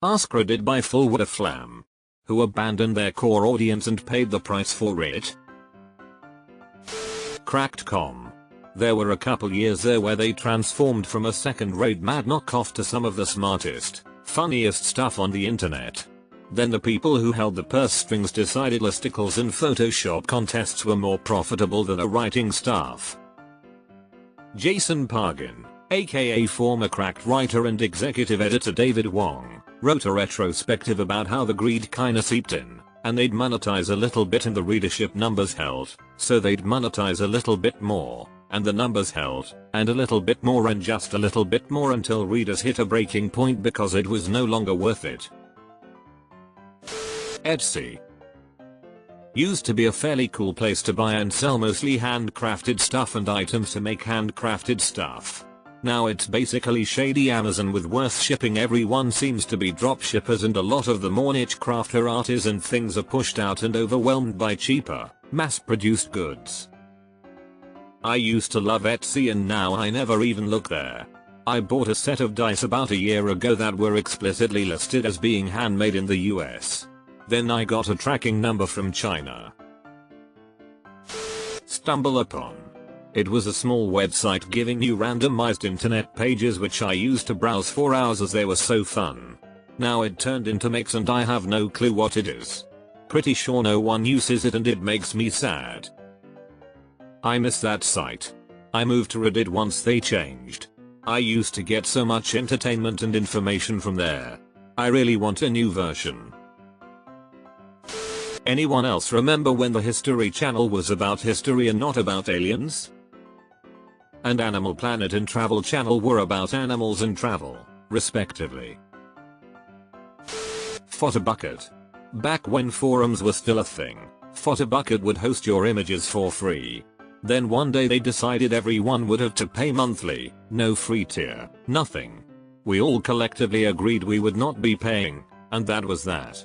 Askra did by full with a flam. Who abandoned their core audience and paid the price for it? Cracked.com. There were a couple years there where they transformed from a second-rate mad knockoff to some of the smartest, funniest stuff on the internet. Then the people who held the purse strings decided listicles and Photoshop contests were more profitable than a writing staff. Jason Pargin, aka former Cracked writer and executive editor David Wong, wrote a retrospective about how the greed kinda seeped in, and they'd monetize a little bit and the readership numbers held, so they'd monetize a little bit more, and the numbers held, and a little bit more and just a little bit more until readers hit a breaking point because it was no longer worth it. Etsy used to be a fairly cool place to buy and sell mostly handcrafted stuff and items to make handcrafted stuff. Now it's basically shady Amazon with worse shipping. Everyone seems to be dropshippers and a lot of the more niche crafter artisan things are pushed out and overwhelmed by cheaper, mass-produced goods. I used to love Etsy and now I never even look there. I bought a set of dice about a year ago that were explicitly listed as being handmade in the US. Then I got a tracking number from China. Stumble upon. It was a small website giving you randomized internet pages which I used to browse for hours as they were so fun. Now it turned into Mix and I have no clue what it is. Pretty sure no one uses it and it makes me sad. I miss that site. I moved to Reddit once they changed. I used to get so much entertainment and information from there. I really want a new version. Anyone else remember when the History Channel was about history and not about aliens? And Animal Planet and Travel Channel were about animals and travel, respectively. Photobucket. Back when forums were still a thing, Photobucket would host your images for free. Then one day they decided everyone would have to pay monthly, no free tier, nothing. We all collectively agreed we would not be paying, and that was that.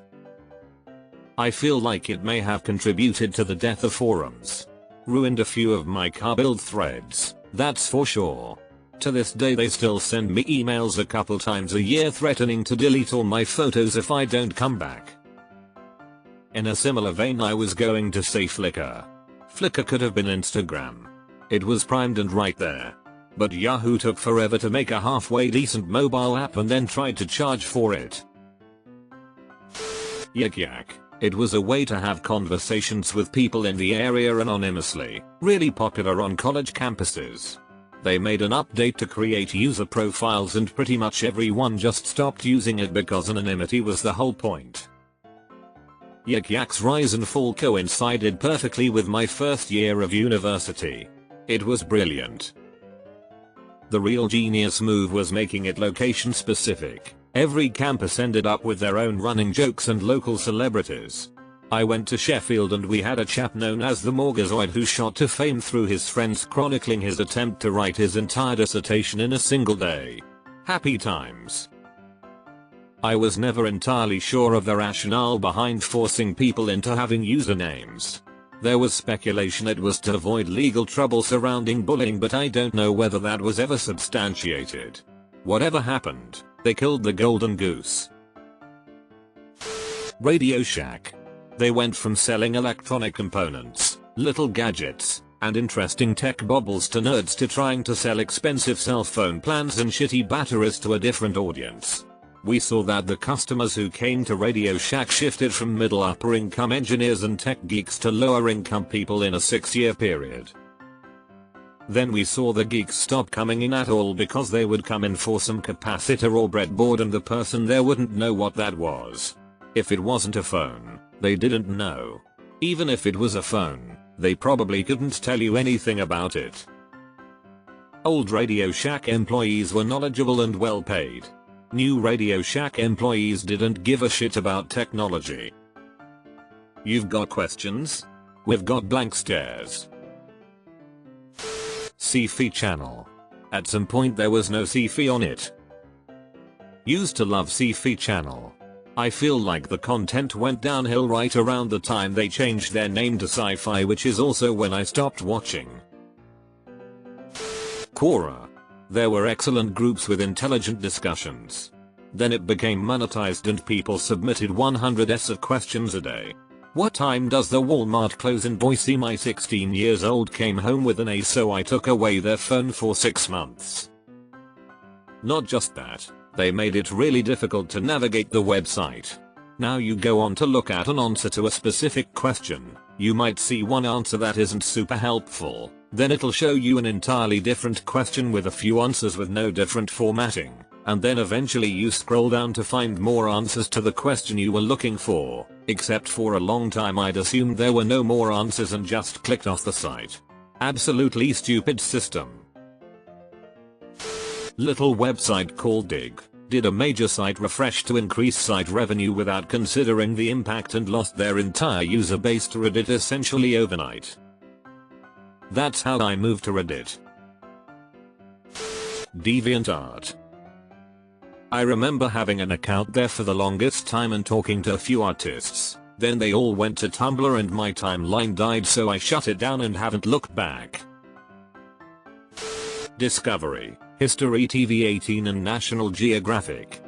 I feel like it may have contributed to the death of forums. Ruined a few of my car build threads, that's for sure. To this day they still send me emails a couple times a year threatening to delete all my photos if I don't come back. In a similar vein I was going to say Flickr. Flickr could have been Instagram. It was primed and right there. But Yahoo took forever to make a halfway decent mobile app and then tried to charge for it. Yik Yak. It was a way to have conversations with people in the area anonymously, really popular on college campuses. They made an update to create user profiles and pretty much everyone just stopped using it because anonymity was the whole point. Yik Yak's rise and fall coincided perfectly with my first year of university. It was brilliant. The real genius move was making it location specific. Every campus ended up with their own running jokes and local celebrities. I went to Sheffield and we had a chap known as the Morgazoid who shot to fame through his friends chronicling his attempt to write his entire dissertation in a single day. Happy times. I was never entirely sure of the rationale behind forcing people into having usernames. There was speculation it was to avoid legal trouble surrounding bullying, but I don't know whether that was ever substantiated. Whatever happened, they killed the golden goose. Radio Shack. They went from selling electronic components, little gadgets, and interesting tech baubles to nerds to trying to sell expensive cell phone plans and shitty batteries to a different audience. We saw that the customers who came to Radio Shack shifted from middle upper income engineers and tech geeks to lower income people in a 6-year period. Then we saw the geeks stop coming in at all because they would come in for some capacitor or breadboard and the person there wouldn't know what that was. If it wasn't a phone, they didn't know. Even if it was a phone, they probably couldn't tell you anything about it. Old Radio Shack employees were knowledgeable and well paid. New Radio Shack employees didn't give a shit about technology. You've got questions? We've got blank stares. Sci-fi channel. At some point there was no sci-fi on it. Used to love Sci-fi channel. I feel like the content went downhill right around the time they changed their name to Sci-Fi, which is also when I stopped watching. Quora. There were excellent groups with intelligent discussions. Then it became monetized and people submitted 100s of questions a day. What time does the Walmart close in Boise? My 16 years old came home with an A, so I took away their phone for 6 months. Not just that, they made it really difficult to navigate the website. Now you go on to look at an answer to a specific question, you might see one answer that isn't super helpful, then it'll show you an entirely different question with a few answers with no different formatting, and then eventually you scroll down to find more answers to the question you were looking for, except for a long time I'd assumed there were no more answers and just clicked off the site. Absolutely stupid system. Little website called Dig did a major site refresh to increase site revenue without considering the impact and lost their entire user base to Reddit essentially overnight. That's how I moved to Reddit. DeviantArt. I remember having an account there for the longest time and talking to a few artists, then they all went to Tumblr and my timeline died, so I shut it down and haven't looked back. Discovery, History TV 18 and National Geographic.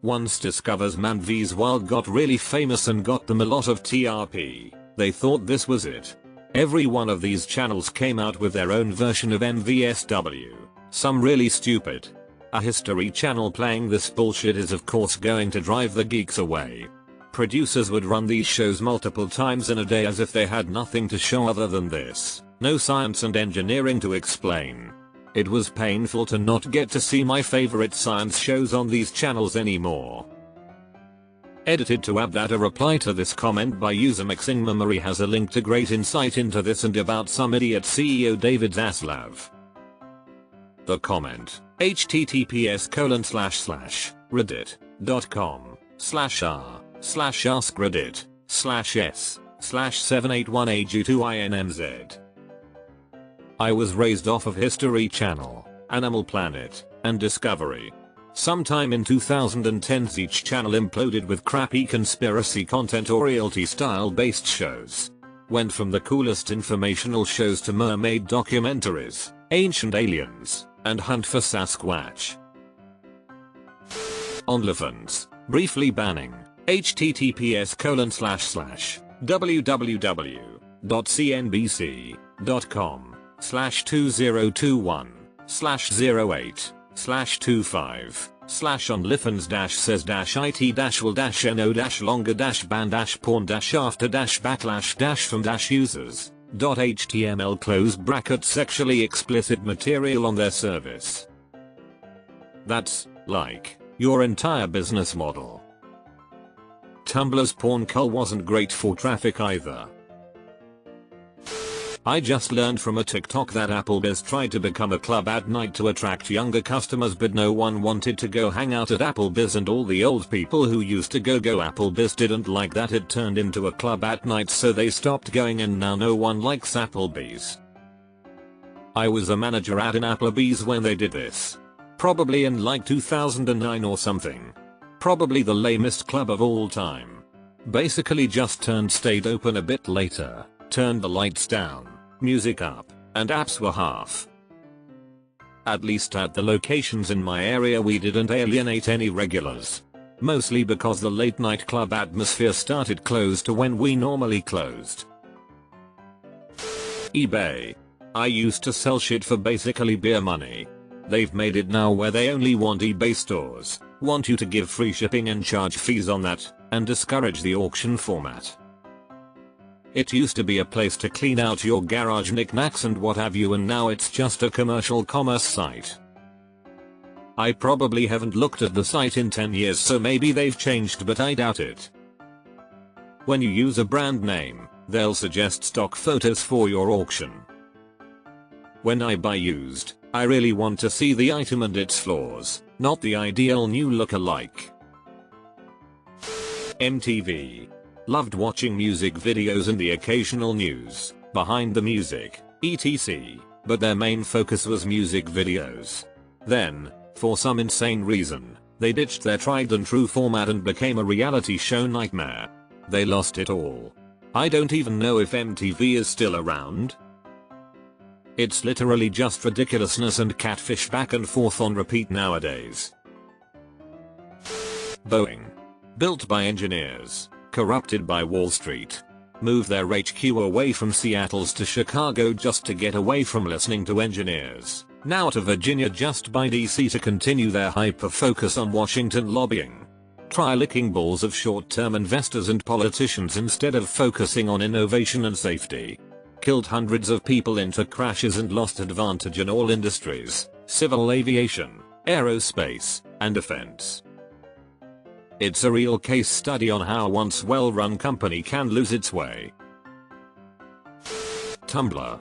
Once Discover's Man vs Wild got really famous and got them a lot of TRP, they thought this was it. Every one of these channels came out with their own version of MVSW, some really stupid. A history channel playing this bullshit is of course going to drive the geeks away. Producers would run these shows multiple times in a day as if they had nothing to show other than this. No science and engineering to explain. It was painful to not get to see my favorite science shows on these channels anymore. Edited to add that a reply to this comment by user Mixing Memory has a link to great insight into this and about some idiot CEO David Zaslav. The comment, https://reddit.com/r/askreddit/s/781ag2inmz. I was raised off of History Channel, Animal Planet, and Discovery. Sometime in 2010s each channel imploded with crappy conspiracy content or reality style based shows. Went from the coolest informational shows to mermaid documentaries, ancient aliens, and Hunt for Sasquatch. OnlyFans, briefly banning, https://www.cnbc.com/021/0-longer-ban-porn-after-ban-from-users.html sexually explicit material on their service. That's, like, your entire business model. Tumblr's porn cull wasn't great for traffic either. I just learned from a TikTok that Applebee's tried to become a club at night to attract younger customers, but no one wanted to go hang out at Applebee's and all the old people who used to go Applebee's didn't like that it turned into a club at night, so they stopped going and now no one likes Applebee's. I was a manager at an Applebee's when they did this. Probably in like 2009 or something. Probably the lamest club of all time. Basically just stayed open a bit later, turned the lights down, music up, and apps were half. At least at the locations in my area we didn't alienate any regulars. Mostly because the late night club atmosphere started close to when we normally closed. eBay. I used to sell shit for basically beer money. They've made it now where they only want eBay stores, want you to give free shipping and charge fees on that, and discourage the auction format. It used to be a place to clean out your garage knickknacks and what have you, and now it's just a commercial commerce site. I probably haven't looked at the site in 10 years, so maybe they've changed, but I doubt it. When you use a brand name, they'll suggest stock photos for your auction. When I buy used, I really want to see the item and its flaws, not the ideal new look-alike. MTV. Loved watching music videos and the occasional news, behind the music, etc., but their main focus was music videos. Then, for some insane reason, they ditched their tried and true format and became a reality show nightmare. They lost it all. I don't even know if MTV is still around. It's literally just ridiculousness and catfish back and forth on repeat nowadays. Boeing. Built by engineers, corrupted by Wall Street. Moved their HQ away from Seattle's to Chicago just to get away from listening to engineers. Now to Virginia just by DC to continue their hyper-focus on Washington lobbying. Try licking balls of short-term investors and politicians instead of focusing on innovation and safety. Killed hundreds of people into crashes and lost advantage in all industries, civil aviation, aerospace, and defense. It's a real case study on how a once well-run company can lose its way. Tumblr.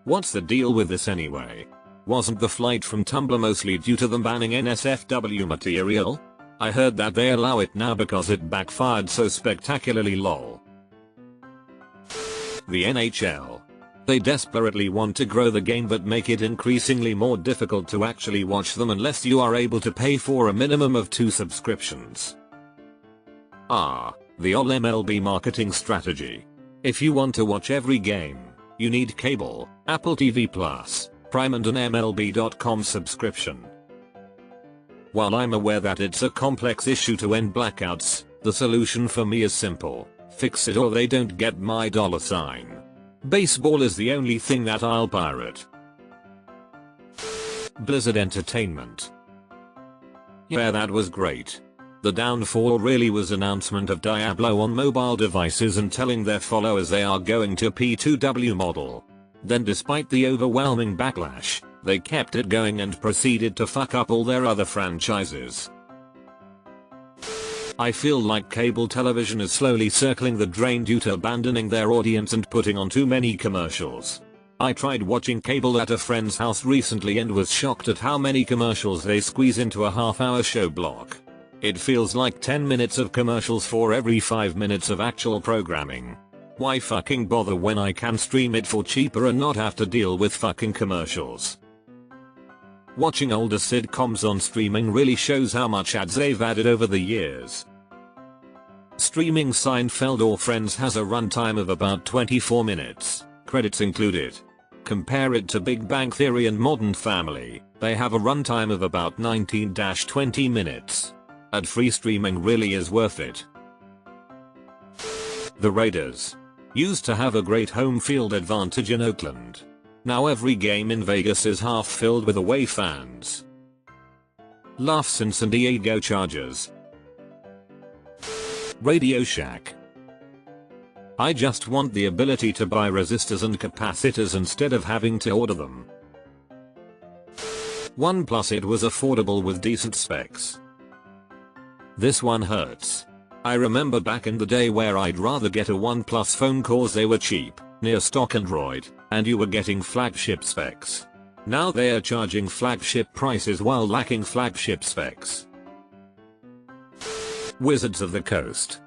What's the deal with this anyway? Wasn't the flight from Tumblr mostly due to them banning NSFW material? I heard that they allow it now because it backfired so spectacularly lol. The NHL. They desperately want to grow the game but make it increasingly more difficult to actually watch them unless you are able to pay for a minimum of 2 subscriptions. The all MLB marketing strategy. If you want to watch every game, you need cable, Apple TV Plus, Prime and an MLB.com subscription. While I'm aware that it's a complex issue to end blackouts, the solution for me is simple. Fix it or they don't get my $sign. Baseball is the only thing that I'll pirate. Blizzard Entertainment. Yeah, that was great. The downfall really was announcement of Diablo on mobile devices and telling their followers they are going to P2W model. Then despite the overwhelming backlash, they kept it going and proceeded to fuck up all their other franchises. I feel like cable television is slowly circling the drain due to abandoning their audience and putting on too many commercials. I tried watching cable at a friend's house recently and was shocked at how many commercials they squeeze into a half-hour show block. It feels like 10 minutes of commercials for every 5 minutes of actual programming. Why fucking bother when I can stream it for cheaper and not have to deal with fucking commercials? Watching older sitcoms on streaming really shows how much ads they've added over the years. Streaming Seinfeld or Friends has a runtime of about 24 minutes, credits included. Compare it to Big Bang Theory and Modern Family, they have a runtime of about 19-20 minutes. Ad-free streaming really is worth it. The Raiders. Used to have a great home field advantage in Oakland. Now every game in Vegas is half filled with away fans. Laughs in San Diego Chargers. Radio Shack. I just want the ability to buy resistors and capacitors instead of having to order them. OnePlus, it was affordable with decent specs. This one hurts. I remember back in the day where I'd rather get a OnePlus phone cause they were cheap, near stock Android, and you were getting flagship specs. Now they are charging flagship prices while lacking flagship specs. Wizards of the Coast.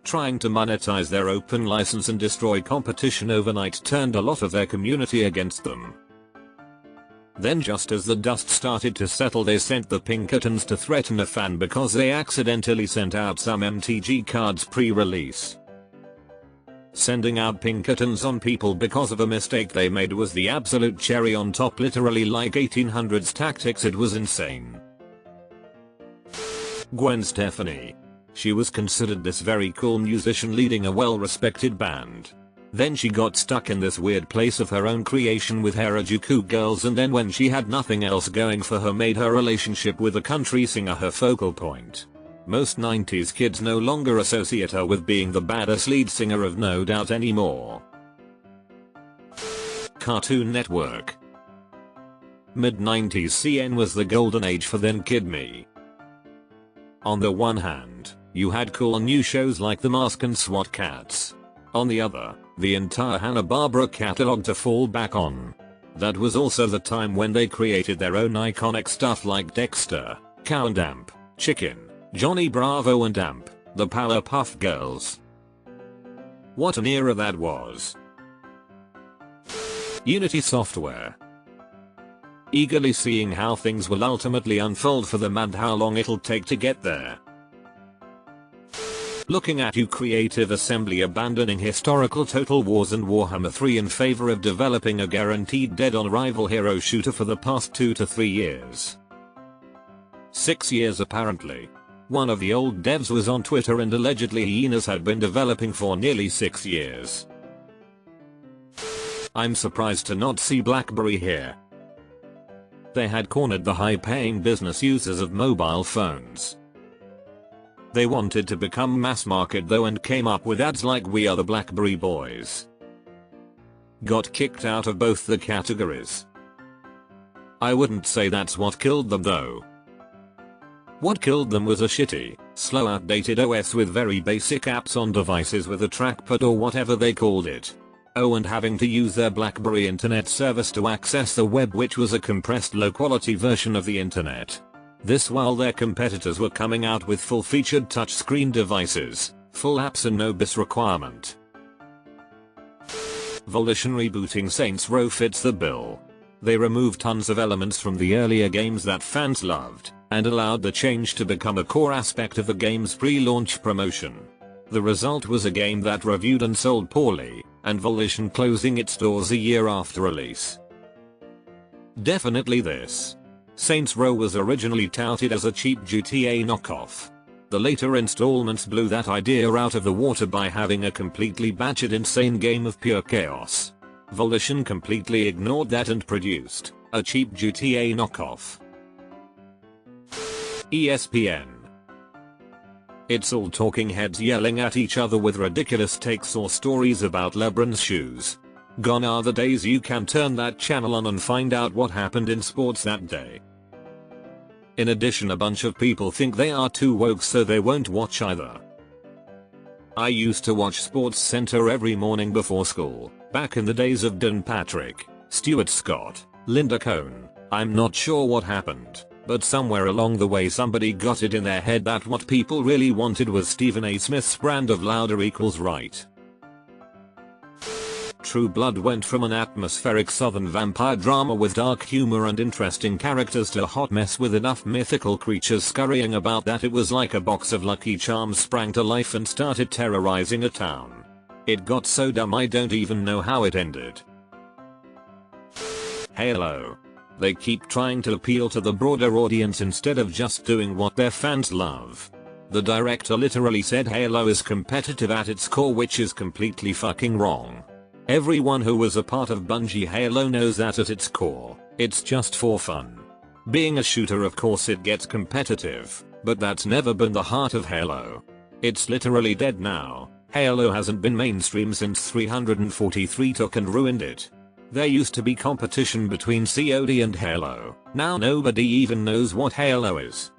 Trying to monetize their open license and destroy competition overnight turned a lot of their community against them. Then just as the dust started to settle, they sent the Pinkertons to threaten a fan because they accidentally sent out some MTG cards pre-release. Sending out Pinkertons on people because of a mistake they made was the absolute cherry on top, literally like 1800s tactics. It was insane. Gwen Stefani. She was considered this very cool musician leading a well-respected band. Then she got stuck in this weird place of her own creation with Harajuku girls, and then when she had nothing else going for her, made her relationship with a country singer her focal point. Most 90s kids no longer associate her with being the badass lead singer of No Doubt anymore. Cartoon Network. Mid-90s CN was the golden age for then kid me. On the one hand, you had cool new shows like The Mask and SWAT Cats. On the other, the entire Hanna-Barbera catalog to fall back on. That was also the time when they created their own iconic stuff like Dexter, Cow and Amp, Chicken, Johnny Bravo and Amp, the Powerpuff Girls. What an era that was. Unity Software. Eagerly seeing how things will ultimately unfold for them and how long it'll take to get there. Looking at you, Creative Assembly, abandoning historical Total Wars and Warhammer 3 in favor of developing a guaranteed dead-on rival hero shooter for the past 2 to 3 years. 6 years apparently. One of the old devs was on Twitter and allegedly hyenas had been developing for nearly 6 years. I'm surprised to not see BlackBerry here. They had cornered the high-paying business users of mobile phones. They wanted to become mass market though and came up with ads like "We are the BlackBerry boys." Got kicked out of both the categories. I wouldn't say that's what killed them though. What killed them was a shitty, slow, outdated OS with very basic apps on devices with a trackpad or whatever they called it. Oh, and having to use their BlackBerry internet service to access the web, which was a compressed low-quality version of the internet. This while their competitors were coming out with full-featured touchscreen devices, full apps and no BIOS requirement. Volition rebooting Saints Row fits the bill. They removed tons of elements from the earlier games that fans loved, and allowed the change to become a core aspect of the game's pre-launch promotion. The result was a game that reviewed and sold poorly, and Volition closing its doors a year after release. Definitely this. Saints Row was originally touted as a cheap GTA knockoff. The later installments blew that idea out of the water by having a completely batshit insane game of pure chaos. Volition completely ignored that and produced a cheap GTA knockoff. ESPN. It's all talking heads yelling at each other with ridiculous takes or stories about LeBron's shoes. Gone are the days you can turn that channel on and find out what happened in sports that day. In addition, a bunch of people think they are too woke so they won't watch either. I used to watch Sports Center every morning before school, back in the days of Dan Patrick, Stuart Scott, Linda Cohn. I'm not sure what happened, but somewhere along the way somebody got it in their head that what people really wanted was Stephen A. Smith's brand of louder equals right. True Blood went from an atmospheric southern vampire drama with dark humor and interesting characters to a hot mess with enough mythical creatures scurrying about that it was like a box of Lucky Charms sprang to life and started terrorizing a town. It got so dumb I don't even know how it ended. Halo. They keep trying to appeal to the broader audience instead of just doing what their fans love. The director literally said Halo is competitive at its core, which is completely fucking wrong. Everyone who was a part of Bungie Halo knows that at its core, it's just for fun. Being a shooter, of course it gets competitive, but that's never been the heart of Halo. It's literally dead now. Halo hasn't been mainstream since 343 took and ruined it. There used to be competition between COD and Halo. Now nobody even knows what Halo is.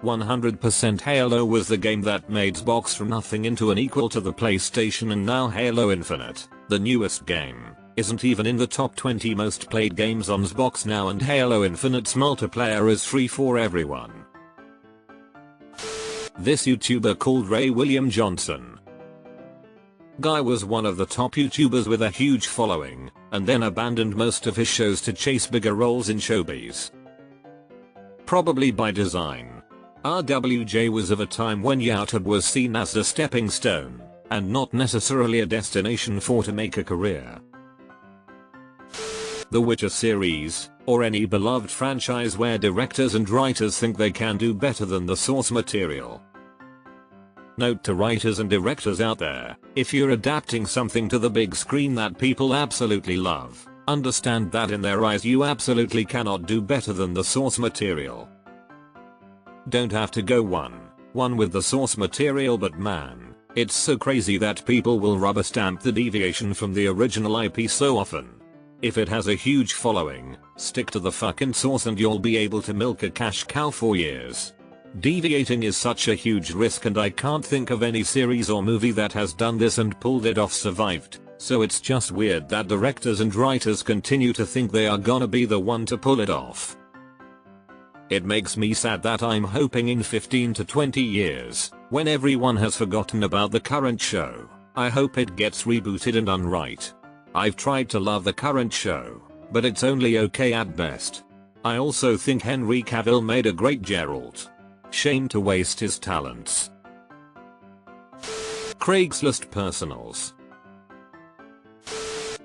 100% Halo was the game that made Xbox from nothing into an equal to the PlayStation, and now Halo Infinite, the newest game, isn't even in the top 20 most played games on Xbox now, and Halo Infinite's multiplayer is free for everyone. This YouTuber called Ray William Johnson. Guy was one of the top YouTubers with a huge following, and then abandoned most of his shows to chase bigger roles in showbiz. Probably by design. RWJ was of a time when YouTube was seen as a stepping stone, and not necessarily a destination for to make a career. The Witcher series, or any beloved franchise where directors and writers think they can do better than the source material. Note to writers and directors out there, if you're adapting something to the big screen that people absolutely love, understand that in their eyes you absolutely cannot do better than the source material. Don't have to go one with the source material, but man, it's so crazy that people will rubber stamp the deviation from the original IP so often. If it has a huge following, stick to the fucking source and you'll be able to milk a cash cow for years. Deviating is such a huge risk, and I can't think of any series or movie that has done this and pulled it off survived, so it's just weird that directors and writers continue to think they are gonna be the one to pull it off. It makes me sad that I'm hoping in 15 to 20 years, when everyone has forgotten about the current show, I hope it gets rebooted and done right. I've tried to love the current show, but it's only okay at best. I also think Henry Cavill made a great Geralt. Shame to waste his talents. Craigslist personals.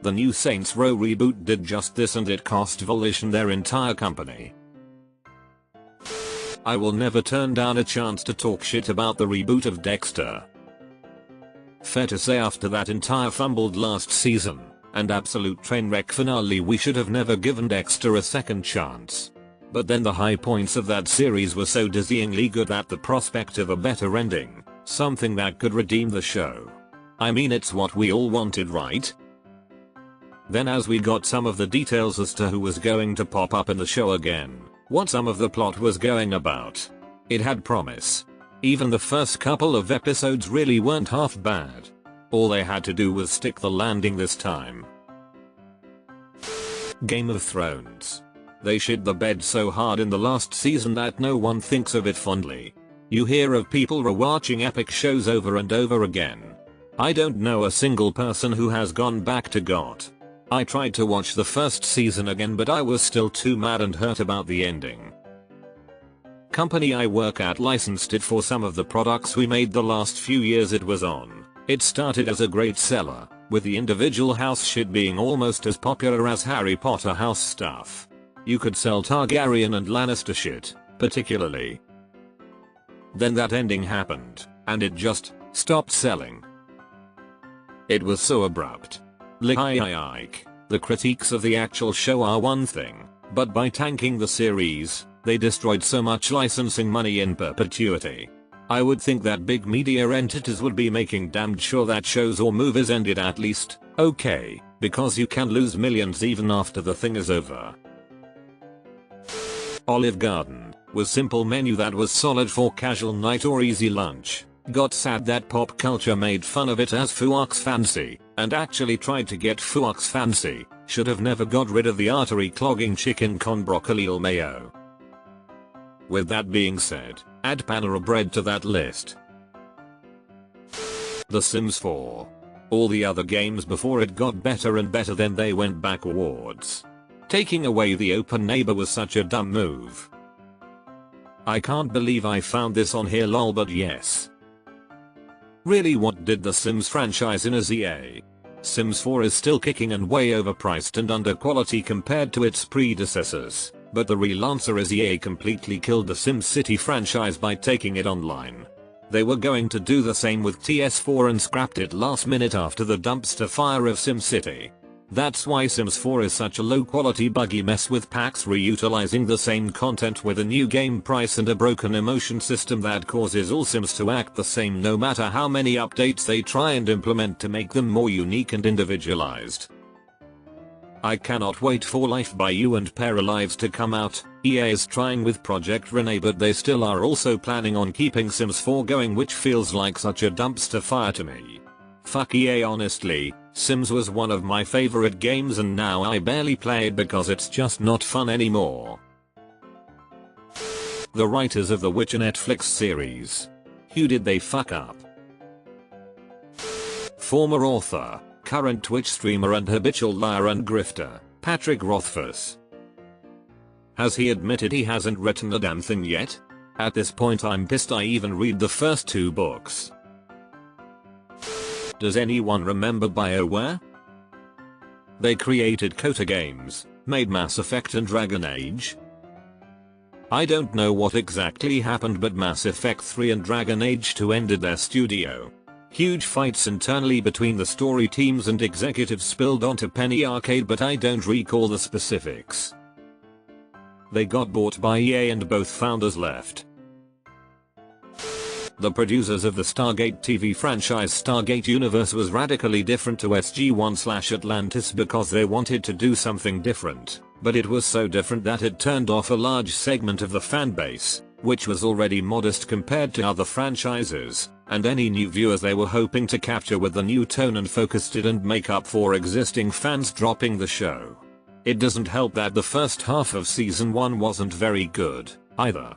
The new Saints Row reboot did just this, and it cost Volition their entire company. I will never turn down a chance to talk shit about the reboot of Dexter. Fair to say after that entire fumbled last season and absolute trainwreck finale we should have never given Dexter a second chance. But then the high points of that series were so dizzyingly good that the prospect of a better ending, something that could redeem the show. I mean, it's what we all wanted, right? Then as we got some of the details as to who was going to pop up in the show again, what some of the plot was going about, it had promise. Even the first couple of episodes really weren't half bad. All they had to do was stick the landing this time. Game of Thrones. They shit the bed so hard in the last season that no one thinks of it fondly. You hear of people rewatching epic shows over and over again. I don't know a single person who has gone back to GOT. I tried to watch the first season again, but I was still too mad and hurt about the ending. Company I work at licensed it for some of the products we made the last few years it was on. It started as a great seller, with the individual house shit being almost as popular as Harry Potter house stuff. You could sell Targaryen and Lannister shit, particularly. Then that ending happened, and it just stopped selling. It was so abrupt. Like, the critiques of the actual show are one thing, but by tanking the series, they destroyed so much licensing money in perpetuity. I would think that big media entities would be making damned sure that shows or movies ended at least okay, because you can lose millions even after the thing is over. Olive Garden was simple menu that was solid for casual night or easy lunch. Got sad that pop culture made fun of it as Fuox fancy, and actually tried to get Fuox fancy. Should have never got rid of the artery clogging chicken con broccoli or mayo. With that being said, add Panera Bread to that list. The Sims 4. All the other games before it got better and better, then they went backwards. Taking away the open neighbor was such a dumb move. I can't believe I found this on here lol, but yes. Really, what did the Sims franchise in as EA? Sims 4 is still kicking and way overpriced and under quality compared to its predecessors, but the real answer is EA completely killed the SimCity franchise by taking it online. They were going to do the same with TS4 and scrapped it last minute after the dumpster fire of SimCity. That's why Sims 4 is such a low quality buggy mess, with packs reutilizing the same content with a new game price and a broken emotion system that causes all Sims to act the same no matter how many updates they try and implement to make them more unique and individualized. I cannot wait for Life by You and Paralives to come out. EA is trying with Project Renee, but they still are also planning on keeping Sims 4 going, which feels like such a dumpster fire to me. Fuck EA, honestly. Sims was one of my favorite games and now I barely play it because it's just not fun anymore. The writers of the Witcher Netflix series. Who did they fuck up? Former author, current Twitch streamer and habitual liar and grifter, Patrick Rothfuss. Has he admitted he hasn't written a damn thing yet? At this point I'm pissed I even read the first 2 books. Does anyone remember BioWare? They created Kota Games, made Mass Effect and Dragon Age. I don't know what exactly happened, but Mass Effect 3 and Dragon Age 2 ended their studio. Huge fights internally between the story teams and executives spilled onto Penny Arcade, but I don't recall the specifics. They got bought by EA and both founders left. The producers of the Stargate TV franchise Stargate Universe was radically different to SG-1/Atlantis because they wanted to do something different, but it was so different that it turned off a large segment of the fanbase, which was already modest compared to other franchises, and any new viewers they were hoping to capture with the new tone and focus didn't make up for existing fans dropping the show. It doesn't help that the first half of season 1 wasn't very good, either.